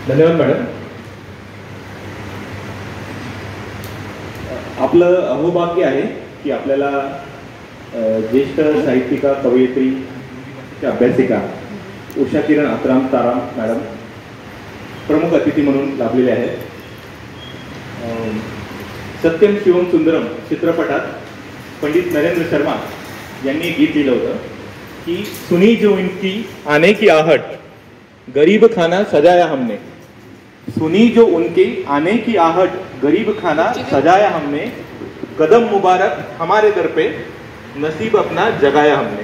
धन्यवाद मॅडम. आपलं अहोभाग्य आहे की आपल्याला ज्येष्ठ साहित्यिका, कवयित्री, अभ्यासिका उषा किरण आत्राम ताराम मॅडम प्रमुख अतिथी म्हणून लाभलेले आहेत. सत्यम शिवम सुंदरम चित्रपटात पंडित नरेंद्र शर्मा यांनी गीत लिहिलं होतं की सुनी जो इनकी आने की आहट, गरीब खाना सजाया हमने. सुनी जो उनके आने की आहट, गरीब खाना सजाया हमने, कदम मुबारक हमारे दर पे, नसीब अपना जगाया हमने.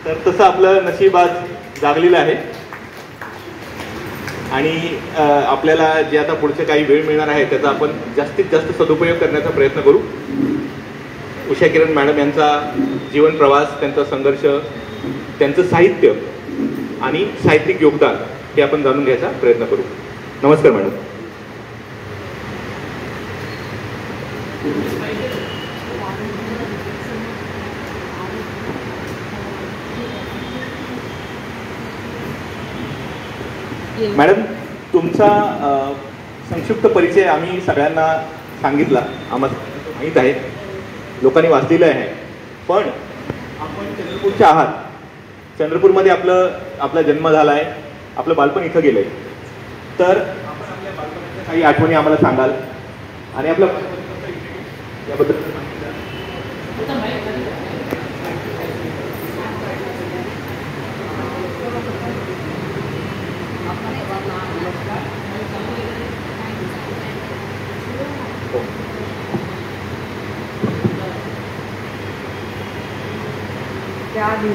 तर तसं आपलं नशीब आज जागलेलं आहे आणि आपल्याला जे आता पुढचे काही वेळ मिळणार आहे त्याचा आपण जास्तीत जास्त सदुपयोग करण्याचा प्रयत्न करू. उषा किरण मॅडम यांचा जीवन प्रवास, त्यांचा संघर्ष, त्यांचं साहित्य आणि साहित्यिक योगदान हे आपण जाणून घ्यायचा प्रयत्न करू. नमस्कार मॅडम. मॅडम, तुमचा संक्षिप्त परिचय आम्ही सगळ्यांना सांगितला, आम्हाला माहीत आहे, लोकांनी वाचलेलं आहे, पण आपण चंद्रपूरचे आहात. चंद्रपूरमध्ये आपला जन्म झाला आहे, आपलं बालपण इथं गेलं आहे, तर आपण आपल्या बालपणाच्या काही आठवणी आम्हाला सांगाल आणि आपलं याबद्दल त्याआधी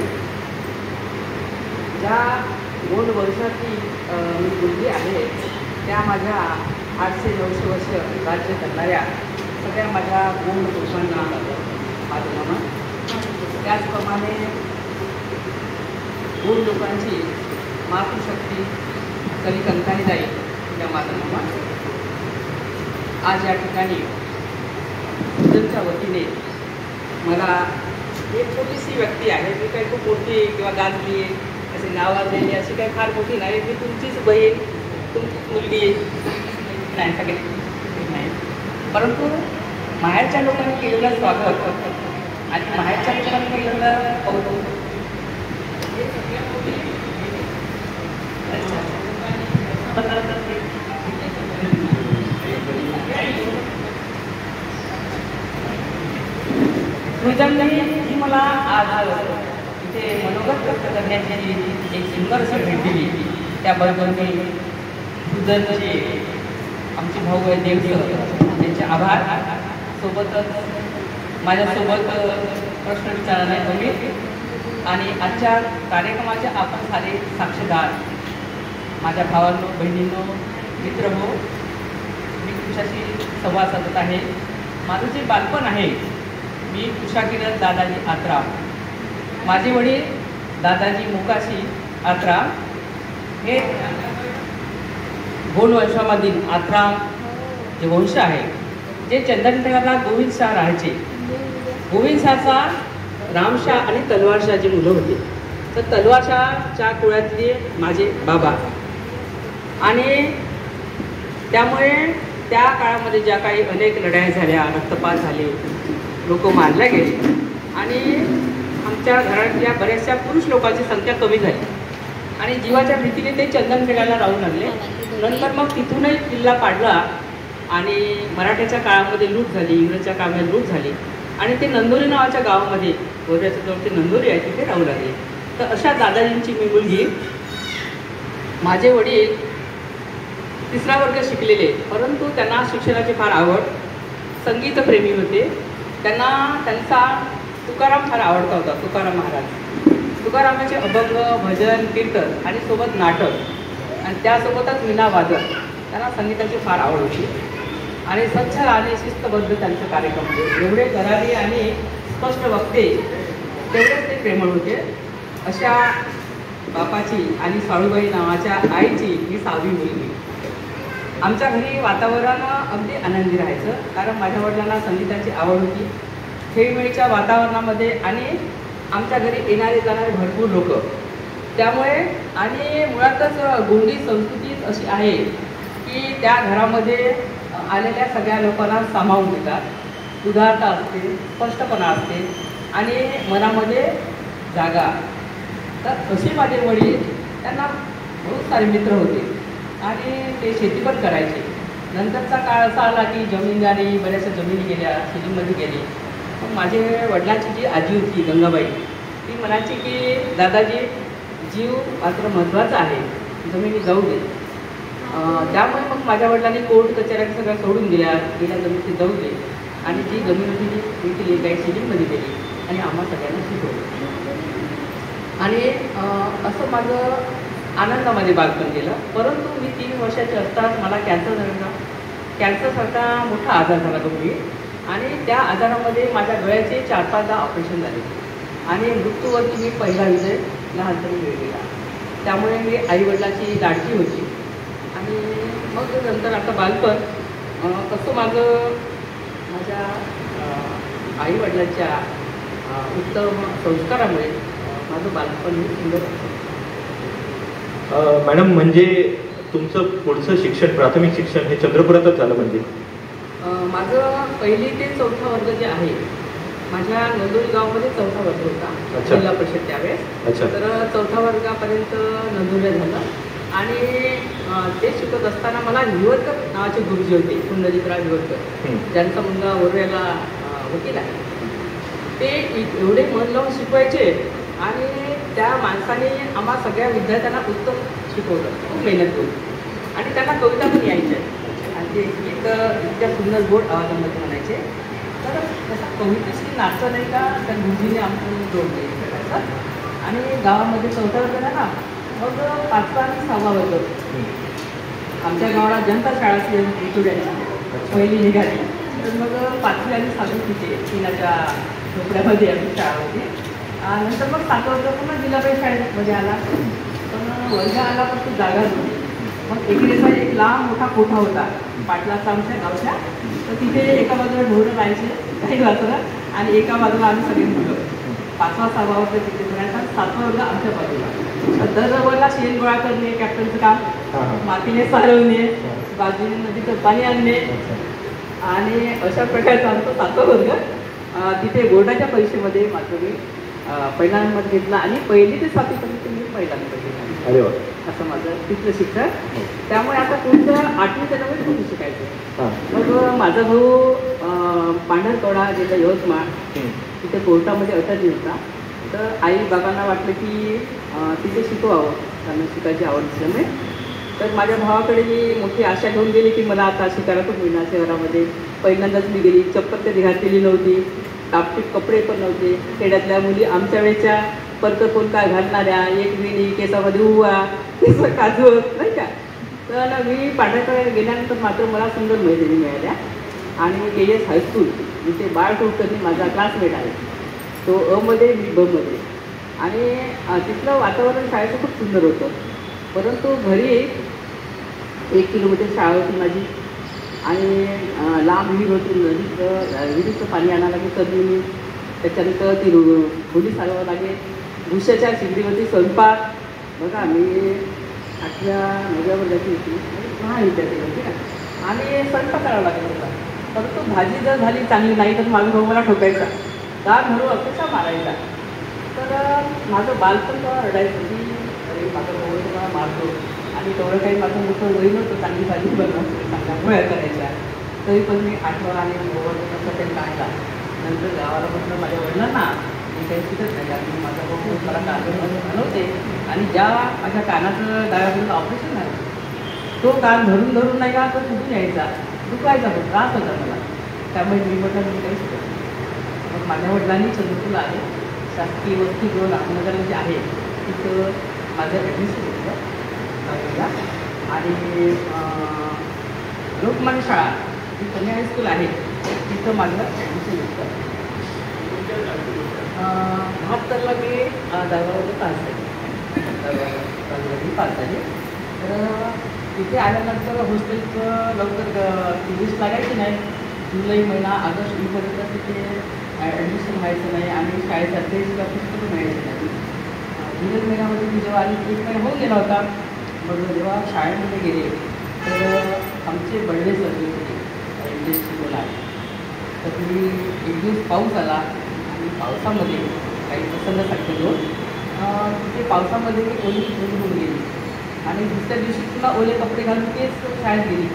ज्या 2 वर्षाची मी मुलगी आहे त्या माझ्या 800-900 वर्ष राज्य करणाऱ्या सगळ्या माझ्या गोंड पुरुषांना माझं नमन. त्याचप्रमाणे गोंड लोकांची मातृशक्ती कधी कंटाळी जाईल त्या माझं नमन. आज या ठिकाणी तुझ्या वतीने मला एक छोटीशी व्यक्ती आहे, मी काही खूप मोठी किंवा गाजली असे नावाजलेली अशी काही फार मोठी नाही, मी तुमचीच बहीण, तुमचीच मुलगी नाही, सगळे नाही, परंतु माहेरच्या लोकांनी केलेलं स्वागत आणि माहेरच्या लोकांनी केलेलं कौतुक हे सगळ्या गोष्टी ही मला आज इथे मनोगत व्यक्त करण्याची एक सुंदर अशी भेट दिली, त्याबद्दल मी सुदनचे आमचे भाऊ आहे देव सर यांचे आभार. सोबतच माझ्यासोबत प्रश्न विचारणारे अमित आणि आजच्या कार्यक्रमाचे आपण सारे साक्षीदार, माझ्या भावांनो, बहिणींनो, मित्र हो, मी तुमच्याशी संवाद साधत आहे. माझं जे बालपण आहे, मी उषा किरण दादाजी आत्राम, माझे वडील दादाजी मुकाशी आत्राम हे गोंड वंशामधील आत्राम जे वंश आहे, जे चंदननगरला गोविंदशाह राहायचे. गोविंदशाहचा रामशाह आणि तलवारशाह जी मुलं होती, तर तलवारशाहच्या कुळातले माझे बाबा, आणि त्यामुळे त्या काळामध्ये ज्या काही अनेक लढाई झाल्या, रक्तपात झाले, लोक मारले गेले आणि आमच्या घरातल्या बऱ्याचशा पुरुष लोकांची संख्या कमी झाली आणि जीवाच्या भीतीने ते चंदनखेड्याला राहू लागले. नंतर मग तिथूनही किल्ला पाडला आणि मराठ्याच्या काळामध्ये लूट झाली, इंग्रजच्या काळामध्ये लूट झाली आणि ते नंदोरी नावाच्या गावामध्ये, गोऱ्याच्या जवळ ते नंदोरी आहे, तिथे राहू लागले. तर अशा दादाजींची मी मुलगी. माझे वडील 3रा वर्ग शिकलेले, परंतु त्यांना शिक्षणाची फार आवड, संगीतप्रेमी होते. त्यांचा तुकाराम फार आवडता होता, तुकाराम महाराज. तुकारामाचे अभंग, भजन, कीर्तन आणि सोबत नाटक आणि त्यासोबतच वीणा वादन, त्यांना संगीताची फार आवड होती आणि स्वच्छ आणि शिस्तबद्ध त्यांचे कार्यक्रम होते. एवढे करारी आणि स्पष्ट वक्ते, तेवढेच ते प्रेमळ होते. अशा बापाची आणि साळूबाई नावाच्या आईची ही 6वी मुलगी. आमच्या घरी वातावरण अगदी आनंदी राहायचं, कारण माझ्या वडिलांना संगीताची आवड होती. खेळीमेळीच्या वातावरणामध्ये आणि आमच्या घरी येणारे जाणारे भरपूर लोक, त्यामुळे आणि मुळातच गोंडी संस्कृतीच अशी आहे की त्या घरामध्ये आलेल्या सगळ्या लोकांना सामावून घेतात, उदारता असते, स्पष्टपणा असते आणि मनामध्ये जागा. तर असे माझे वडील, त्यांना बहुत सारे मित्र होते आणि ते शेती पण करायचे. नंतरचा काळ असा आला की जमीन झाली, बऱ्याचशा जमिनी गेल्या, शेतीमध्ये गेली. मग माझे वडिलांची जी आजी होती गंगाबाई, ती म्हणायची की दादाजी, जीव मात्र महत्त्वाचा आहे, जमिनी जाऊ दे. त्यामुळे मग माझ्या वडिलांनी कोर्ट कचेऱ्या सगळ्या सोडून दिल्या, गेल्या जमिनी जाऊ दे आणि जी जमीन होती ती विकली, काही शेतीमध्ये गेली आणि आम्हा सगळ्यांना शिकवलं. आणि असं माझं आनंदामध्ये बालपण गेलं. परंतु मी 3 वर्षाचे असताना मला कॅन्सर झाला. कॅन्सरसारखा मोठा आजार झाला गंभीर आणि त्या आजारामध्ये माझ्या डोळ्याचे 4-5दा ऑपरेशन झाले आणि मृत्यूवरती मी पहिला विजय लहानपणी मिळवला. त्यामुळे मी आईवडिलांची लाडकी होती. आणि मग नंतर आता बालपण कसं माझ्या आईवडिलांच्या उत्तम संस्कारामुळे माझं बालपण हे सुंदर. मॅडम, म्हणजे तुमचं पुढचं शिक्षण, प्राथमिक शिक्षण हे चंद्रपुरातच झालं म्हणजे? माझं 1ली ते 4था वर्ग जे आहे, माझ्या नंदोली गावामध्ये 4था वर्ग होता, जिल्हा परिषद त्यावेळेस. तर 4थ्या वर्गापर्यंत नंदोलीला झालं. आणि ते शिकत असताना मला निवडकर नावाचे गुरुजी होते, पुंडलिकराव निवडकर, ज्यांचा मुलगा ओरव्याला वकील आहे. ते एवढे मन लावून शिकवायचे आणि त्या माणसाने आम्हा सगळ्या विद्यार्थ्यांना उत्तम शिकवलं, खूप मेहनत करून. आणि त्यांना कविता पण यायच्या आणि ते गीत इतक्या सुंदर गोड आवाजामध्ये म्हणायचे. तर तसं कवितेशी नाचं नाही का, त्या गुरुजीने आमचं जोडले करायचं. आणि गावामध्ये 4था वर्ग झाला, मग 5वा आणि 6वा वर्ग आमच्या गावाला जनता शाळा स्टुडंट पहिली निघाली. तर मग 5वी आणि 6वी तिथे टिनाच्या झोपड्यामध्ये आमची शाळा होती. नंतर मग 7वा वर्ग पुन्हा जिल्हा परिषद शाळेमध्ये आला. पण वर्ग आला पण ती जागा होती. मग एकीचा एक लहान मोठा कोठा होता पाटलाचा आमच्या गावच्या. तर तिथे एका बाजूला ढोरं राहायचे काही वाजता आणि एका बाजूला आम्ही सगळे मुलं. 5वा 6वा वर्ग तिथे करायचा, 7वा वर्ग आमच्या बाजूला. दर रविवारला शेण गोळा करणे कॅप्टनचं काम, मातीने सारवणे, बाजूने नदीचं पाणी आणणे आणि अशा प्रकारचा आमचा 7वा वर्ग. तिथे बोर्डाच्या परीक्षेमध्ये मात्र मी पहिला नंबर घेतला आणि 1ली ते 7वीपर्यंत मी पहिला नंबर घेतला. अरे वा. असं माझं तिथलं शिक्षण. त्यामुळे आता पुढचं 8वी ते 9वी कुठे शिकायचं. मग माझा भाऊ पांढरकवडा जिल्हा यवतमाळ, तिथे कोर्टामध्ये अटॅच होता. तर आई बाबांना वाटलं की तिथे शिकवावं, त्यांना शिकायची आवड असल्यामुळे. तर माझ्या भावाकडे मी मोठी आशा घेऊन गेली की मला आता शिकायला खूप मिळणार शहरामध्ये. पहिल्यांदाच मी गेली, चप्पल कधी घातलेली नव्हती, टापटीप कपडे पण नव्हते. खेड्यातल्या मुली आमच्या वेळेच्या परकर कोण काय घालणाऱ्या, एक विणी, केसामध्ये उवा, केसं काजवत नाही का. तर मी पांढऱ्याकडे गेल्यानंतर मात्र मला सुंदर मैत्रिणी मिळाल्या आणि KS हायस्कूल जिथे बाळ कुलकर्णी माझा क्लासमेट आहे, तो अमध्ये मी बमध्ये. आणि तिथलं वातावरण शाळेचं खूप सुंदर होतं. परंतु घरी 1 किलोमीटर शाळा होती माझी आणि लांब विहीर होती. विहिरीचं पाणी आणायला लागेल कधी, त्याच्यानंतर ती खोली सारवावं लागेल. भुशाच्या शिगडीवरती स्वयंपाक. बघा मी 8व्या 9व्या वर्गाची होती, महाविद्यालय होती का, आणि स्वयंपाक करावा लागेल होता. परंतु भाजी जर झाली चांगली नाही तर माझा भाऊ मला ठोकायचा, दार धरून अपेक्षा मारायचा. तर माझं बालपण तेव्हा रडायचं की अरे माझा भाऊ मला मारतो. आणि तेवढं काही माझं मोठं वय नव्हतं, चांगली भाजी बनवायची, चांगल्या पोळ्या करायच्या. तरी पण मी 8वा आणि 9वा वर्गाचा ते काढला. नंतर गावाला म्हटलं माझ्या वडिलांना मी काही शिकत नाही, कारण माझा भाऊ मला कानामध्ये घालवते. आणि ज्या माझ्या कानाचं डाव्या ऑपरेशन झालं, तो कान धरून धरून नाही का, तो कुठून यायचा, दुखायचा, तो त्रास होता मला. त्यामुळे मी म्हटलं मी काही शिकत नाही. मग माझ्या वडिलांनी चंद्रपूरला आहे, शासकीय वसतिगृह रामनगर जे आहे तिथं माझं ॲडमिशन घेतलं. आणि लोकमान्य शाळा जी कन्या हायस्कूल आहे तिथं माझं ॲडमिशन घेतलं. 72ला मी 10वा वर्ग पास झाले. तर तिथे आल्यानंतर हॉस्टेलचं लवकर लिस्ट लागायची नाही. जुलै महिना ऑगस्ट पर्यंत तिथे ॲडमिशन व्हायचं नाही आणि शाळेचा ड्रेसला पुस्तकं मिळायचं नाही. इंग्रज महिन्यामध्ये मी जेव्हा आली 1 महिना होऊन गेला होता. मग जेव्हा शाळेमध्ये गेले तर आमचे बर्डे सर जे होते इंग्लिशची बोला, तर तुम्ही एक दिवस पाऊस आला आणि पावसामध्ये काही प्रसंग सांगतो तिथे पावसामध्ये मी ओली होऊन गेली आणि दुसऱ्या दिवशी पुन्हा ओले कपडे घालून तेच शाळेत गेली.